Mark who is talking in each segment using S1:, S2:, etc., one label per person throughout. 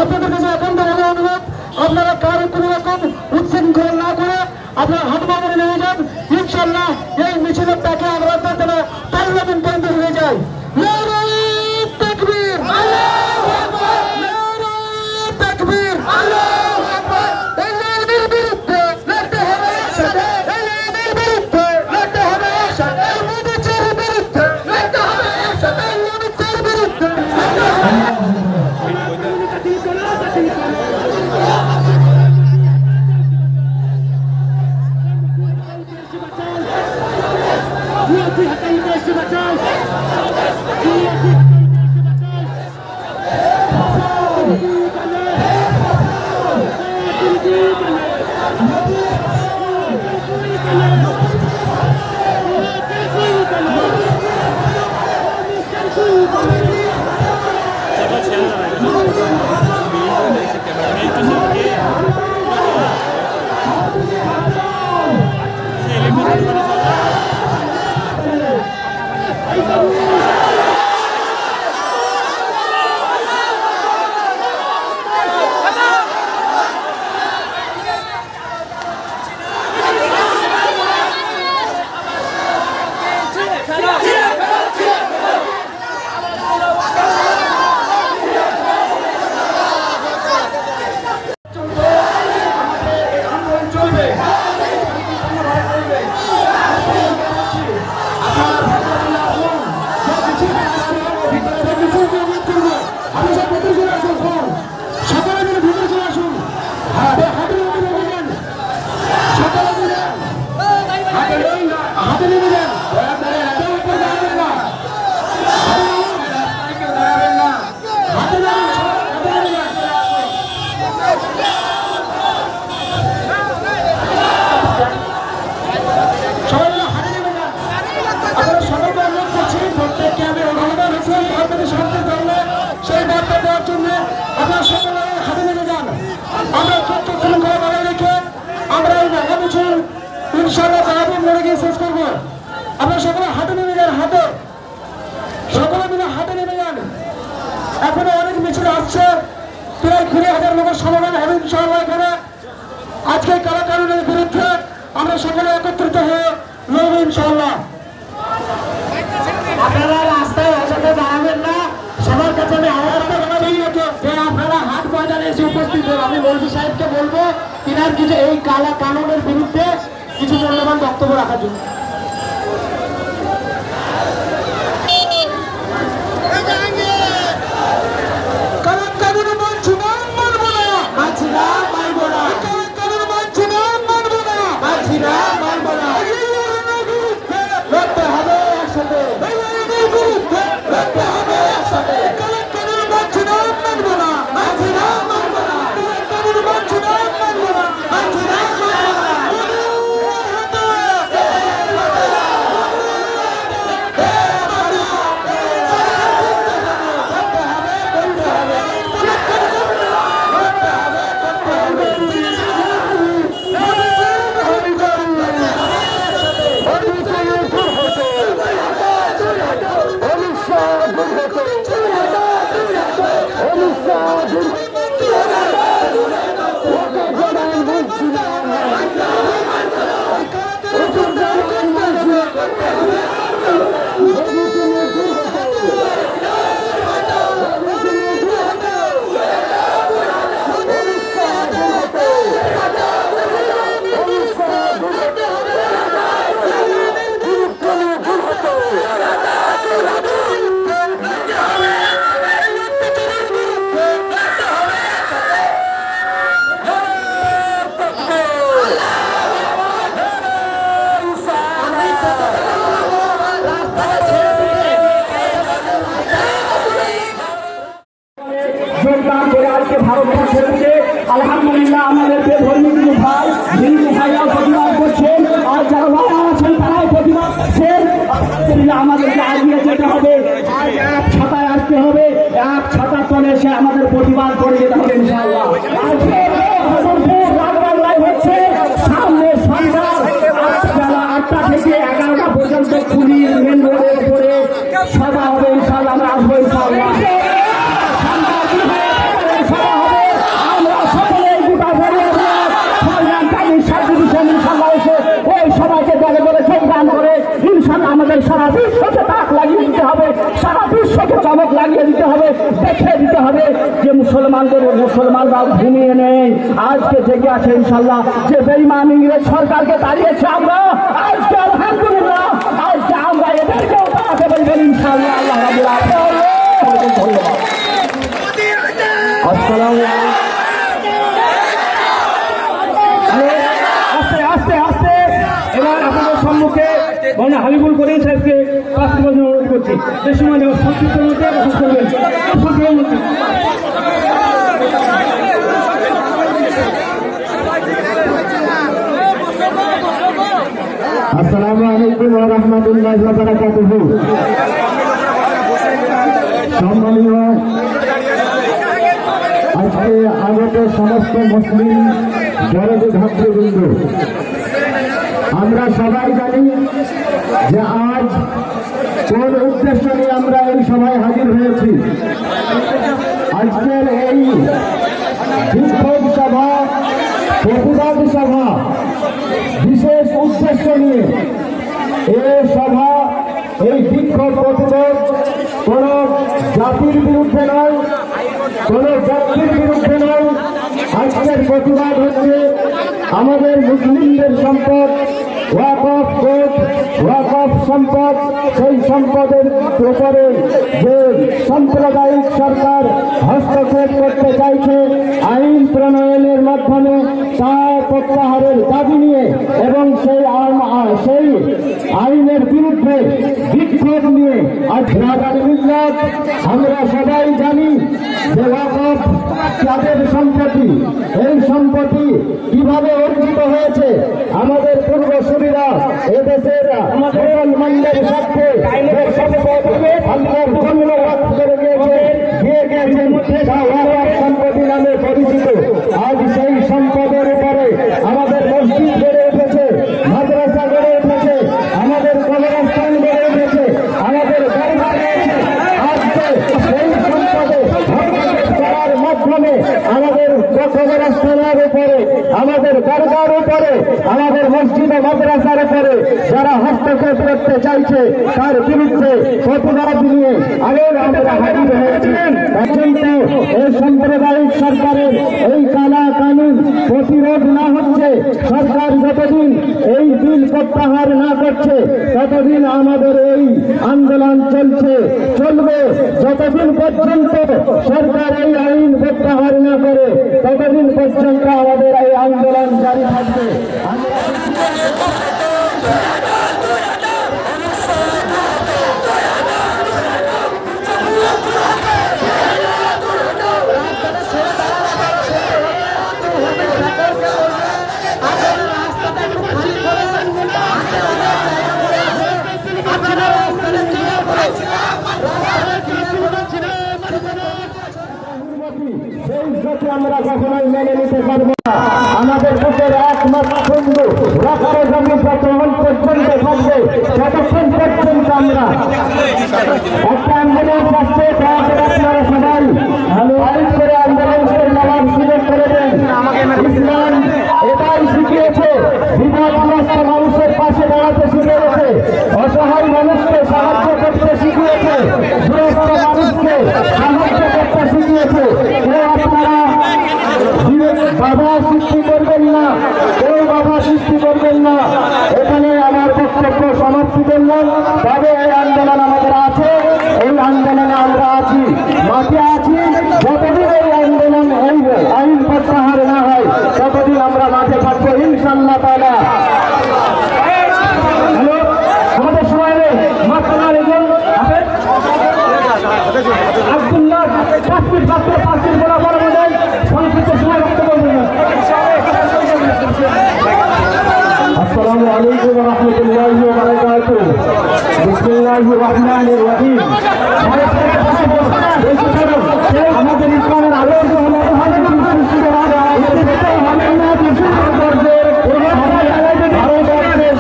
S1: আপনাদের কাছে একান্ত অনুরোধ, আপনারা কারো কোনো রকম উচ্ছৃঙ্খল না করে আপনারা হাত বাগানে নিয়ে যান। ইনশাল্লাহ এই মিছিলের টাকা আমরা পার্লামেন্ট পর্যন্ত হয়ে যায়। আজকে কারাকানুনের বিরুদ্ধে আমরা সকলে একত্রিত হয়ে লড়ব ইনশাআল্লাহ। আপনারা রাস্তায় অযথা দাঁড়াবেন না, সবার কাছে আমি আহ্বান জানাই যে আপনারা হাট ময়দানে এসে উপস্থিত হন। আমি মৌলভী সাহেবকে বলবো তিনার কিছু এই কালা কানুনের বিরুদ্ধে কিছু মূল্যবান বক্তব্য রাখার জন্য। যোগদান করে আজকে ভারতবর্ষের দিকে আলহামদুলিল্লাহ আমাদের বেধর্মী কিছু ভাই হিন্দু ভাইরাও প্রতিবাদ করছেন, আর যারা ভাইরা আছেন তারাও প্রতিবাদ করছেন। আলহামদুলিল্লাহ আমাদেরকে এগিয়ে যেতে হবে, এক ছাতায় আসতে হবে, এক ছাতার তলে এসে আমাদের প্রতিবাদ করে যেতে হবে ইনশাআল্লাহ। আজকে রাজবাংলায় হচ্ছে সামনে সন্ধ্যা বেলা 8টা থেকে 11টা পর্যন্ত পুলিশ মেন রোডের উপরে সভা হবে ইনশাআল্লাহ। আমরা আসবো ইনশাআল্লাহ। আমাদের সারা বিশ্বকে তাক লাগিয়ে দিতে হবে, সারা বিশ্বকে চমক লাগিয়ে দিতে হবে, দেখে দিতে হবে যে মুসলমানরা ঘুমিয়ে নেই, আজকে জেগে আছে ইনশাল্লাহ। যে বেঈমান ইংরেজ সরকারকে তাড়িয়েছে আমরা, আজকে আলহামদুলিল্লাহ আজকে আমরা এদেরকেও তাড়াতে বলবেন ইনশাল্লাহ। আল্লাহ রাব্বুল আলামিন ধন্যবাদ। আসসালামু আলাইকুম। আস্তে আস্তে এবার আপনাদের সম্মুখে মানে হাবিবুল করিম সাহেবকে বাস্তবায়ন অনুরোধ করছি। যে সময় সংক্ষিপ্তের মধ্যে করবেন। আসসালামু আলাইকুম ওয়া রাহমাতুল্লাহি ওয়া বারাকাতুহু। সম্মানীয় আজকে আগত সমস্ত মুসলিম দরদি ভাতৃবৃন্দ, আমরা সবাই জানি যে আজ কোন উদ্দেশ্য নিয়ে আমরা এই সভায় হাজির হয়েছি। আজকের এই বিক্ষোভ সভা, প্রতিবাদ সভা বিশেষ উদ্দেশ্য নিয়ে এই সভা, এই বিক্ষোভ প্রতিবাদ কোন জাতির বিরুদ্ধে নয়, কোন ব্যক্তির বিরুদ্ধে নয়। আজকের প্রতিবাদ হচ্ছে আমাদের মুসলিমদের সম্পদ, ওয়াকফ কোর্ট, ওয়াকফ সম্পদ, সেই সম্পদের উপরে যে সাম্প্রদায়িক সরকার হস্তক্ষেপ করতে চাইছে আইন প্রণয়নের মাধ্যমে, তা প্রত্যাহারের দাবি নিয়ে এবং সেই আইনের বিরুদ্ধে বিক্ষোভ নিয়ে আজ রাজার মিল্লাত। আমরা সবাই জানি যে ওয়াকফ যাদের সম্পত্তি, এই সম্পত্তি কিভাবে অর্জিত হয়েছে। আমাদের পূর্বসূরীরা এদেশের মুসলমানদের স্বার্থে আল্লাহর জন্য ওয়াকফ করে দিয়ে গিয়েছেন, তা ওয়াকফ সম্পত্তি নামে পরিচিত। আজ সেই সম্পদের উপরে আমাদের মসজিদ গড়ে উঠেছে, মাদ্রাসা গড়ে উঠেছে, আমাদের কবরস্থান গড়ে উঠেছে, আমাদের দরবার রয়েছে। আজকে সেই সম্পদে করার মাধ্যমে আমাদের কবরস্থানের উপরে, আমাদের দরগার উপরে, আমাদের মসজিদ ও মাদ্রাসার উপরে যারা হস্তক্ষেপ করতে চাইছে তার বিরুদ্ধে প্রতিবাদ নিয়ে আগের আমরা হাজির হয়েছিলেন। কিন্তু এই সাম্প্রদায়িক সরকারের এই কালা কানুন প্রতিরোধ না হচ্ছে, সরকার যতদিন এই বিল প্রত্যাহার না করছে ততদিন আমাদের এই আন্দোলন চলবে। যতদিন পর্যন্ত সরকার এই আইন প্রত্যাহার না করে ততদিন পর্যন্ত আমাদের এই আন্দোলন জারি থাকবে। আমরা কখনোই মেনে নিতে পারবো না। আমাদের বুকের একমাত্র বন্ধু রাখার জমি যতক্ষণ পর্যন্ত থাকবে ততক্ষণ পর্যন্ত আমরা একটা আন্দোলন আসছে, আপনারা সবাই আইন করে আন্দোলন নেওয়ার সুযোগ করে দেন। ইসলাম এটাই শিখিয়েছে, বিপদগ্রস্ত মানুষের পাশে দাঁড়াতে শিখিয়েছে, অসহায় মানুষকে সাহায্য করতে শিখিয়েছে, দুরস্ত মানুষকে সাহায্য করতে শিখিয়েছে। আপনারা বাধা সৃষ্টি করবেন না। আমাদের ইসলামের আদর্শ হলো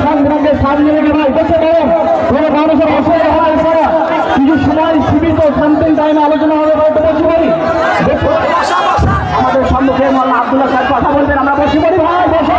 S1: সংগ্রামকে সামনে রেখে মানুষের অসহায় হওয়ার করা কিছু সময় সীমিত শান্তির টাইমে আলোচনা হবে বলতে বসে পড়ি। আমাদের সম্মুখে মাওলানা আব্দুল্লাহ সাহেব কথা বলবেন, আমরা বসে পড়ি ভাই, বসে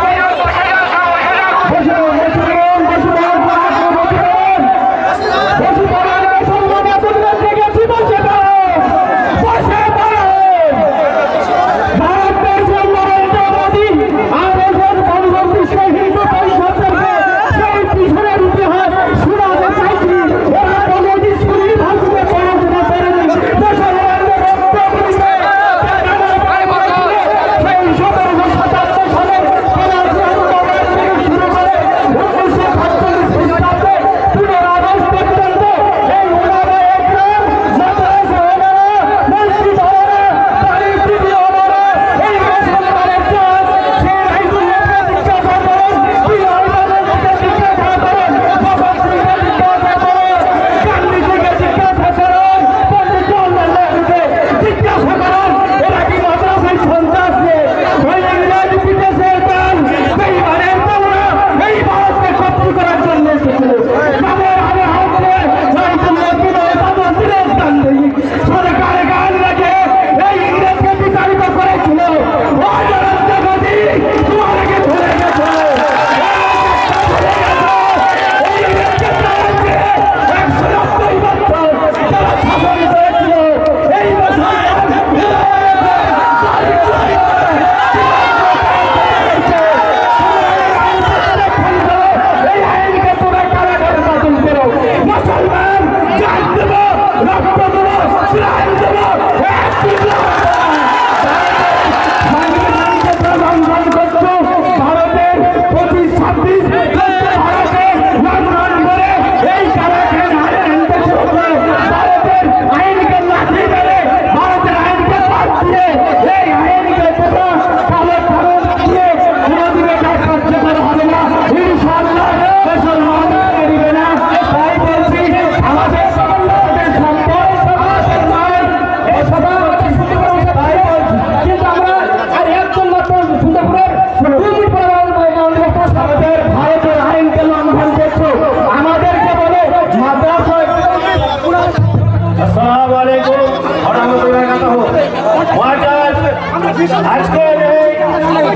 S1: আজকের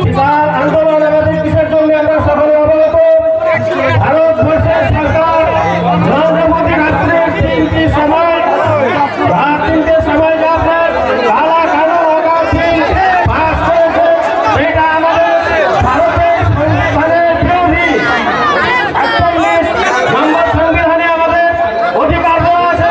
S1: বিশাল আন্দোলন আমাদের কিসের জন্য আমরা সকলে অবগত। ভারতবর্ষের সরকার নরেন্দ্র মোদী রাত্রে তিনটের সময় কালা কালো পাস করেছে, সেটা আমাদের ভারতের সংবিধানের বিরোধী। ৪১ নম্বর সংবিধানে আমাদের অধিকার দেওয়া আছে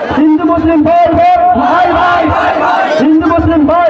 S1: হিন্দু মুসলিম ভাই